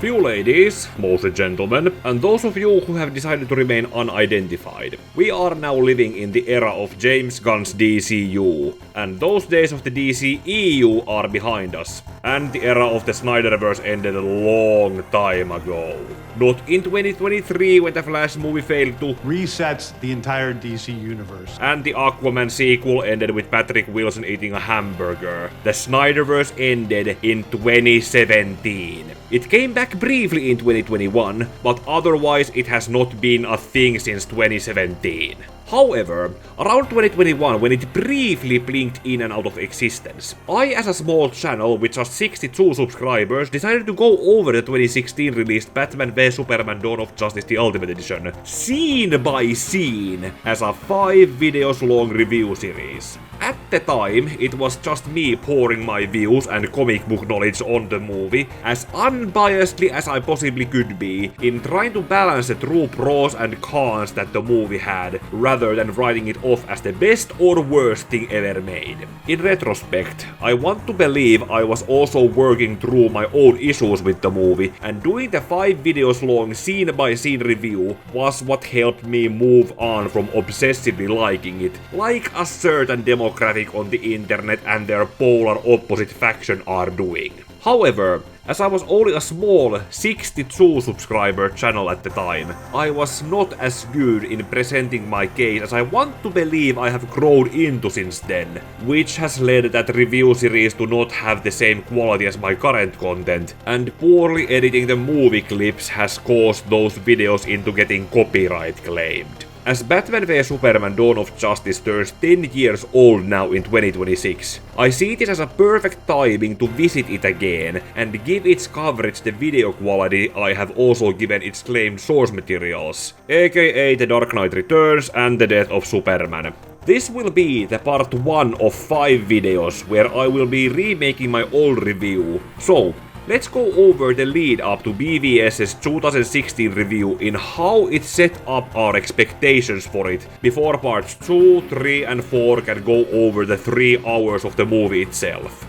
Few ladies, mostly gentlemen, and those of you who have decided to remain unidentified. We are now living in the era of James Gunn's DCEU, and those days of the DCEU are behind us. And the era of the Snyderverse ended a long time ago. Not in 2023 when the Flash movie failed to resets the entire DC universe. And the Aquaman sequel ended with Patrick Wilson eating a hamburger. The Snyderverse ended in 2017. It came back briefly in 2021, but otherwise it has not been a thing since 2017. However, around 2021, when it briefly blinked in and out of existence, I, as a small channel with just 62 subscribers, decided to go over the 2016 released Batman v Superman Dawn of Justice The Ultimate Edition, scene by scene, as a 5 videos long review series. At the time, it was just me pouring my views and comic book knowledge on the movie, as unbiasedly as I possibly could be, in trying to balance the true pros and cons that the movie had, rather than writing it off as the best or worst thing ever made. In retrospect, I want to believe I was also working through my own issues with the movie, and doing the 5 videos long scene by scene review was what helped me move on from obsessively liking it, like a certain demographic on the internet and their polar opposite faction are doing. However, as I was only a small 62 subscriber channel at the time, I was not as good in presenting my case as I want to believe I have grown into since then, which has led that review series to not have the same quality as my current content, and poorly editing the movie clips has caused those videos into getting copyright claimed. As Batman v Superman Dawn of Justice turns 10 years old now in 2026, I see this as a perfect timing to visit it again and give its coverage the video quality I have also given its claimed source materials, aka The Dark Knight Returns and The Death of Superman. This will be the part 1 of 5 videos where I will be remaking my old review, so let's go over the lead up to BVS's 2016 review in how it set up our expectations for it, before parts 2, 3 and 4 can go over the 3 hours of the movie itself.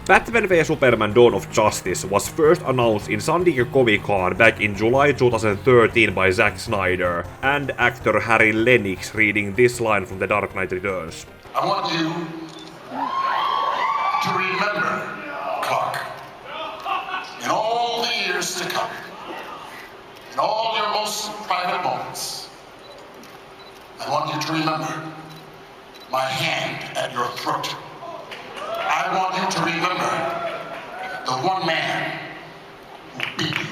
Batman v Superman Dawn of Justice was first announced in San Diego Comic-Con back in July 2013 by Zack Snyder, and actor Harry Lennox reading this line from The Dark Knight Returns. I want you to remember, Clark, in all the years to come, in all your most private moments, I want you to remember my hand at your throat. I want you to remember the one man who beat you.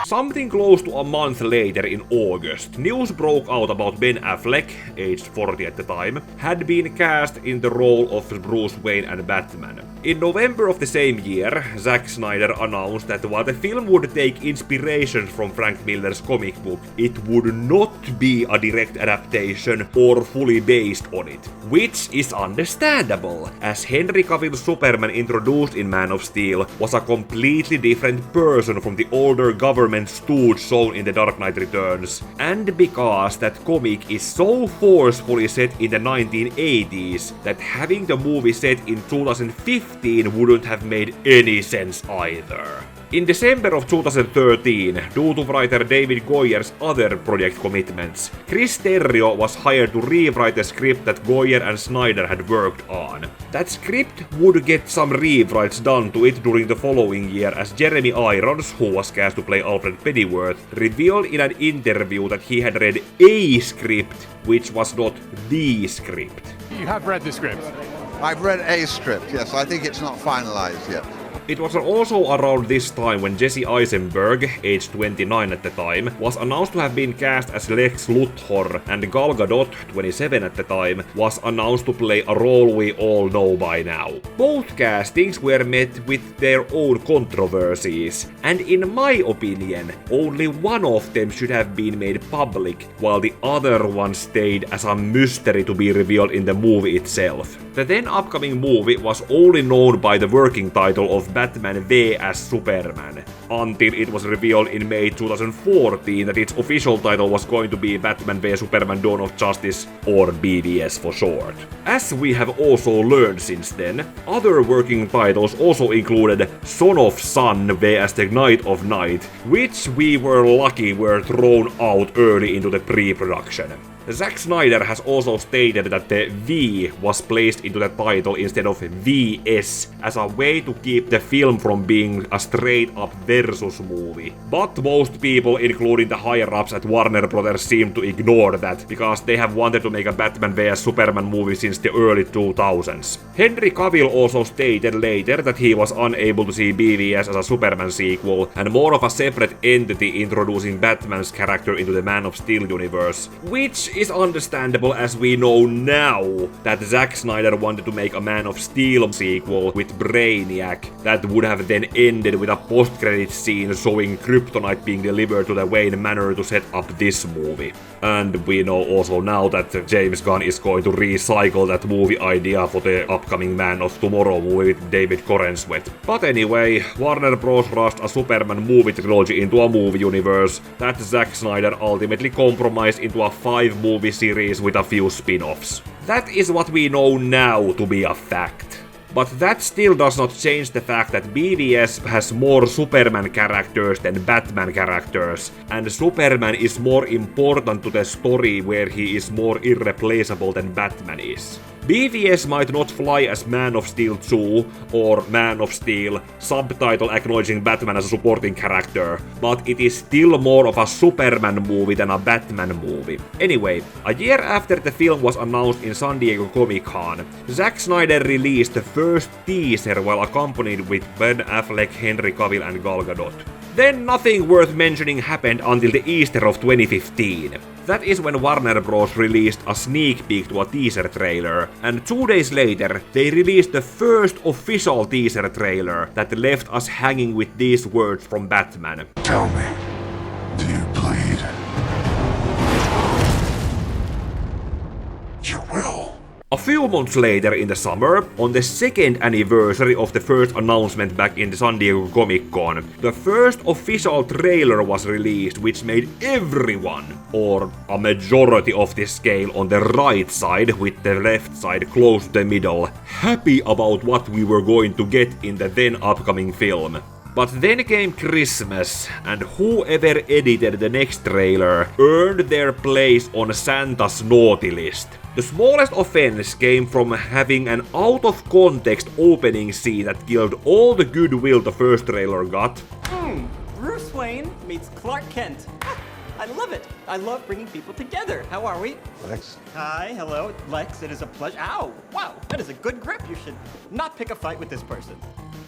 Something close to a month later in August, news broke out about Ben Affleck, aged 40 at the time, had been cast in the role of Bruce Wayne and Batman. In November of the same year, Zack Snyder announced that while the film would take inspiration from Frank Miller's comic book, it would not be a direct adaptation or fully based on it. Which is understandable, as Henry Cavill's Superman introduced in Man of Steel was a completely different person from the older government stooge shown in The Dark Knight Returns, and because that comic is so forcefully set in the 1980s that having the movie set in 2015 wouldn't have made any sense either. In December of 2013, due to writer David Goyer's other project commitments, Chris Terrio was hired to rewrite a script that Goyer and Snyder had worked on. That script would get some rewrites done to it during the following year, as Jeremy Irons, who was cast to play Alfred Pennyworth, revealed in an interview that he had read a script, which was not the script. You have read the script? I've read a script, yes. I think it's not finalized yet. It was also around this time when Jesse Eisenberg, aged 29 at the time, was announced to have been cast as Lex Luthor, and Gal Gadot, 27 at the time, was announced to play a role we all know by now. Both castings were met with their own controversies, and in my opinion, only one of them should have been made public, while the other one stayed as a mystery to be revealed in the movie itself. The then upcoming movie was only known by the working title of Batman vs Superman, until it was revealed in May 2014 that its official title was going to be Batman vs Superman Dawn of Justice, or BVS for short. As we have also learned since then, other working titles also included Son of Sun vs the Knight of Night, which we were lucky were thrown out early into the pre-production. Zack Snyder has also stated that the V was placed into the title instead of VS as a way to keep the film from being a straight-up versus movie. But most people, including the higher-ups at Warner Brothers, seem to ignore that, because they have wanted to make a Batman vs Superman movie since the early 2000s. Henry Cavill also stated later that he was unable to see BVS as a Superman sequel, and more of a separate entity introducing Batman's character into the Man of Steel universe, which is understandable as we know now that Zack Snyder wanted to make a Man of Steel sequel with Brainiac that would have then ended with a post-credits scene showing Kryptonite being delivered to the Wayne Manor to set up this movie. And we know also now that James Gunn is going to recycle that movie idea for the upcoming Man of Tomorrow movie with David Corenswet. But anyway, Warner Bros. Rushed a Superman movie trilogy into a movie universe that Zack Snyder ultimately compromised into a 5-movie series with a few spin-offs. That is what we know now to be a fact. But that still does not change the fact that BVS has more Superman characters than Batman characters, and Superman is more important to the story where he is more irreplaceable than Batman is. BVS might not fly as Man of Steel 2 or Man of Steel, subtitle acknowledging Batman as a supporting character, but it is still more of a Superman movie than a Batman movie. Anyway, a year after the film was announced in San Diego Comic-Con, Zack Snyder released the first teaser while accompanied with Ben Affleck, Henry Cavill and Gal Gadot. Then nothing worth mentioning happened until the Easter of 2015. That is when Warner Bros. Released a sneak peek to a teaser trailer, and 2 days later they released the first official teaser trailer that left us hanging with these words from Batman. Tell me, do you bleed? You will. A few months later in the summer, on the second anniversary of the first announcement back in the San Diego Comic-Con, the first official trailer was released, which made everyone, or a majority of the scale on the right side with the left side close to the middle, happy about what we were going to get in the then upcoming film. But then came Christmas, and whoever edited the next trailer earned their place on Santa's naughty list. The smallest offense came from having an out-of-context opening scene that killed all the goodwill the first trailer got. Bruce Wayne meets Clark Kent. I love it. I love bringing people together. How are we? Lex. Hi, hello, Lex. It is a pleasure. Ow! Wow, that is a good grip. You should not pick a fight with this person.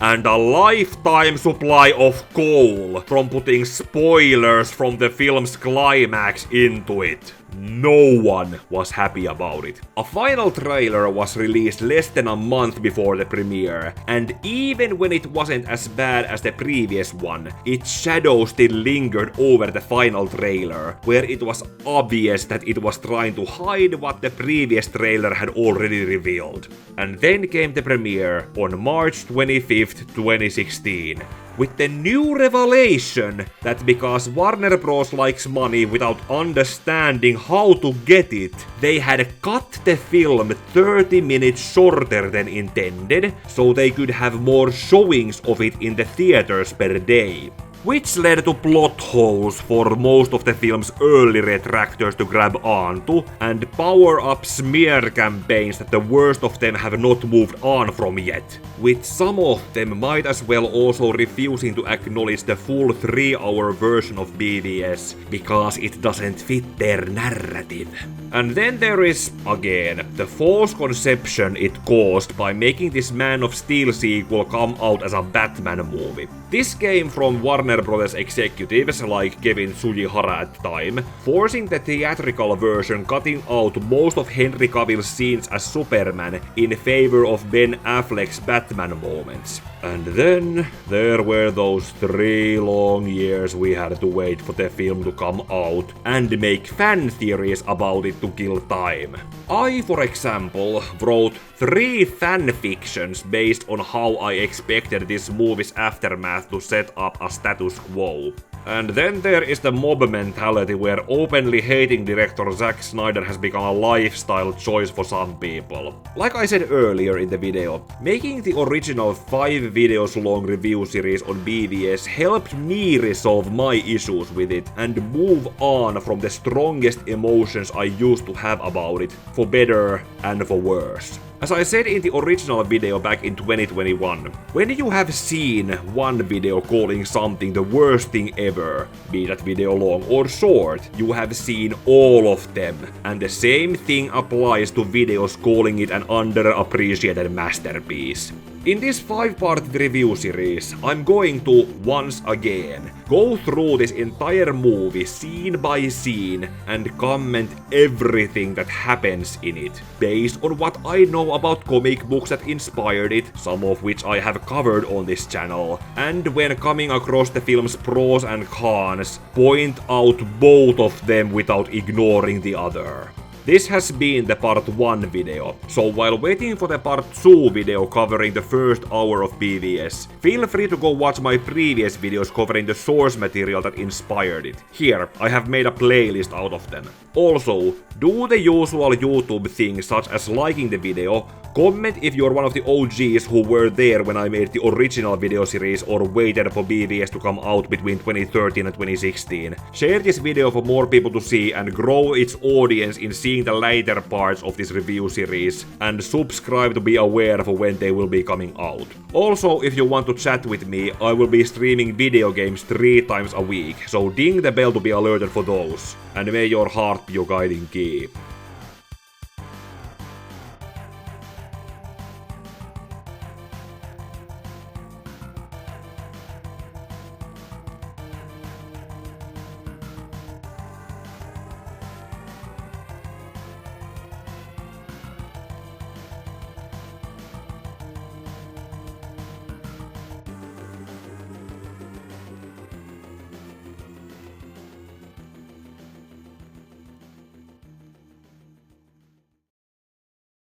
And a lifetime supply of coal from putting spoilers from the film's climax into it. No one was happy about it. A final trailer was released less than a month before the premiere, and even when it wasn't as bad as the previous one, its shadow still lingered over the final trailer, where it was obvious that it was trying to hide what the previous trailer had already revealed. And then came the premiere on March 25th, 2016. With the new revelation that because Warner Bros. Likes money without understanding how to get it, they had cut the film 30 minutes shorter than intended, so they could have more showings of it in the theaters per day. which led to plot holes for most of the film's early retractors to grab onto, and power-up smear campaigns that the worst of them have not moved on from yet, with some of them might as well also refusing to acknowledge the full 3-hour version of BVS, because it doesn't fit their narrative. And then there is, again, the false conception it caused by making this Man of Steel sequel come out as a Batman movie. This came from Warner Bros. Executives like Kevin Tsujihara at the time, forcing the theatrical version cutting out most of Henry Cavill's scenes as Superman in favor of Ben Affleck's Batman moments. And then there were those 3 long years we had to wait for the film to come out and make fan theories about it to kill time. I, for example, wrote 3 fanfictions based on how I expected this movie's aftermath to set up a status quo. And then there is the mob mentality where openly hating director Zack Snyder has become a lifestyle choice for some people. Like I said earlier in the video, making the original 5 videos long review series on BVS helped me resolve my issues with it and move on from the strongest emotions I used to have about it, for better and for worse. As I said in the original video back in 2021, when you have seen one video calling something the worst thing ever, be that video long or short, you have seen all of them, and the same thing applies to videos calling it an underappreciated masterpiece. In this 5-part review series, I'm going to, once again, go through this entire movie scene by scene and comment everything that happens in it, based on what I know about comic books that inspired it, some of which I have covered on this channel, and when coming across the film's pros and cons, point out both of them without ignoring the other. This has been the part 1 video, so while waiting for the part 2 video covering the first hour of BVS, feel free to go watch my previous videos covering the source material that inspired it. Here, I have made a playlist out of them. Also, do the usual YouTube things such as liking the video, comment if you're one of the OGs who were there when I made the original video series or waited for BVS to come out between 2013 and 2016. Share this video for more people to see and grow its audience in seeing the later parts of this review series, and subscribe to be aware of when they will be coming out. Also, if you want to chat with me, I will be streaming video games 3 times a week, so ding the bell to be alerted for those. And may your heart be your guiding key.